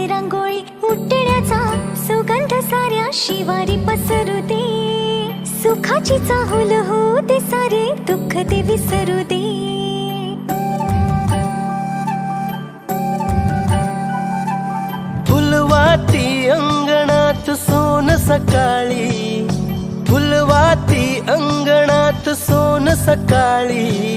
रांगोळी उठण्याचा सुगंध साऱ्या शिवारी पसरू दे. सुखाची चाहुल होऊ दे, सारे दुःख ते विसरू दे. फुलवाती अंगणात सोन सकाळी, फुलवाती अंगणात सोन सकाळी.